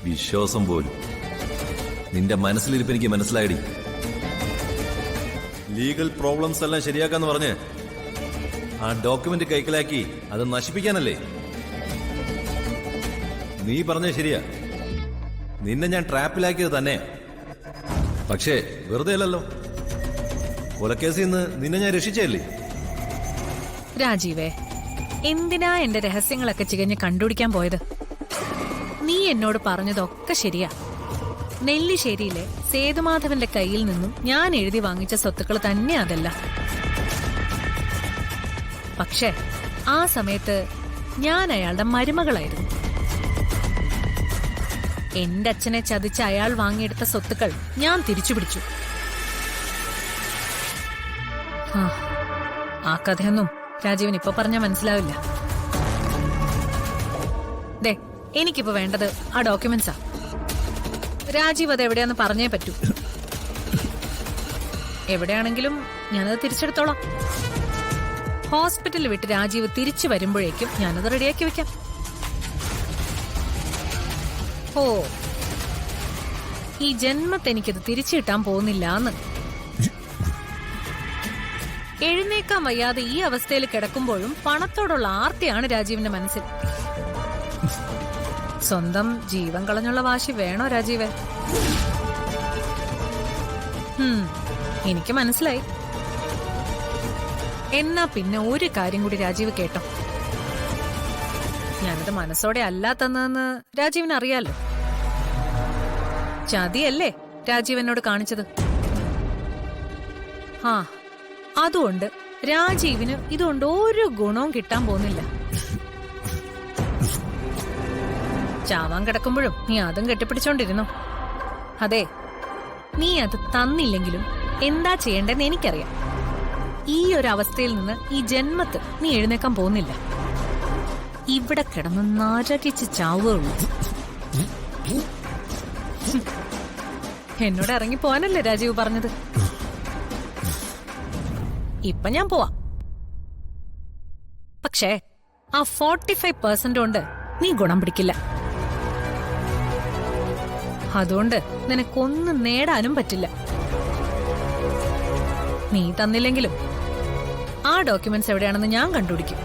വിശ്വാസം പോലും. നിന്റെ മനസ്സിലിരിപ്പ് എനിക്ക് മനസ്സിലായിടി. ലീഗൽ പ്രോബ്ലംസ് എല്ലാം ശരിയാക്കാന്ന് പറഞ്ഞ് ആ ഡോക്യുമെന്റ് കൈക്കലാക്കി അത് നശിപ്പിക്കാനല്ലേ? നീ പറഞ്ഞ ശരിയാ, നിന്നെ ഞാൻ ട്രാപ്പിലാക്കിയത് തന്നെ. പക്ഷേ വെറുതെ അല്ലല്ലോ, കൊലക്കേസിൽ നിന്ന് നിന്നെ ഞാൻ രക്ഷിച്ചല്ലേ. രാജീവേ, എന്തിനാ എന്റെ രഹസ്യങ്ങളൊക്കെ ചികഞ്ഞ് കണ്ടുപിടിക്കാൻ പോയത്? നീ എന്നോട് പറഞ്ഞതൊക്കെ ശരിയാ. നെല്ലിശ്ശേരിയിലെ സേതുമാധവന്റെ കയ്യിൽ നിന്നും ഞാൻ എഴുതി വാങ്ങിച്ച സ്വത്തുക്കൾ തന്നെ അതല്ല. പക്ഷേ ആ സമയത്ത് ഞാൻ അയാളുടെ മരുമകളായിരുന്നു. എന്റെ അച്ഛനെ ചതിച്ച അയാൾ വാങ്ങിയെടുത്ത സ്വത്തുക്കൾ ഞാൻ തിരിച്ചുപിടിച്ചു. ആ കഥയൊന്നും രാജീവൻ ഇപ്പൊ പറഞ്ഞാൽ മനസ്സിലാവില്ല. ദേ, എനിക്കിപ്പോ വേണ്ടത് ആ ഡോക്യുമെന്റ്സാ. രാജീവ് അത് എവിടെയാന്ന് പറഞ്ഞേ പറ്റൂ. എവിടെയാണെങ്കിലും ഞാനത് തിരിച്ചെടുത്തോളാം. ഹോസ്പിറ്റലിൽ വിട്ട് രാജീവ് തിരിച്ചു വരുമ്പോഴേക്കും ഞാനത് റെഡിയാക്കി വെക്കാം. ഓ, ഈ ജന്മത്തെ എനിക്കത് തിരിച്ചു കിട്ടാൻ പോകുന്നില്ല എന്ന്. എഴുന്നേക്കാൻ വയ്യാതെ ഈ അവസ്ഥയിൽ കിടക്കുമ്പോഴും പണത്തോടുള്ള ആർത്തിയാണ് രാജീവിന്റെ മനസ്സിൽ. സ്വന്തം ജീവൻ കളഞ്ഞുള്ള വാശി വേണോ രാജീവേ? എനിക്ക് മനസ്സിലായി. എന്നാ പിന്നെ ഒരു കാര്യം കൂടി രാജീവ് കേട്ടോ. ഞാനത് മനസ്സോടെ അല്ല തന്നതെന്ന് രാജീവിന് അറിയാലോ. ചതിയല്ലേ രാജീവ് എന്നോട് കാണിച്ചത്. അതുകൊണ്ട് രാജീവിന് ഇതുകൊണ്ട് ഒരു ഗുണവും കിട്ടാൻ പോകുന്നില്ല. ചാവാൻ കിടക്കുമ്പോഴും നീ അതും കെട്ടിപ്പിടിച്ചോണ്ടിരുന്നോ? അതെ, നീ അത് തന്നില്ലെങ്കിലും എന്താ ചെയ്യേണ്ടെന്ന് എനിക്കറിയാം. ഈ ഒരു അവസ്ഥയിൽ നിന്ന് ഈ ജന്മത്ത് നീ എഴുന്നേക്കാൻ പോകുന്നില്ല. ഇവിടെ കിടന്ന് നരകിച്ച് ചാവുകയുള്ളൂ. എന്നോട് ഇറങ്ങി പോവാനല്ലേ രാജീവ് പറഞ്ഞത്? ഇപ്പൊ ഞാൻ പോവാ. പക്ഷേ ആ 45% കൊണ്ട് നീ ഗുണം പിടിക്കില്ല. അതുകൊണ്ട് നിനക്കൊന്നും നേടാനും പറ്റില്ല. നീ തന്നില്ലെങ്കിലും ആ ഡോക്യുമെന്റ്സ് എവിടെയാണെന്ന് ഞാൻ കണ്ടുപിടിക്കും.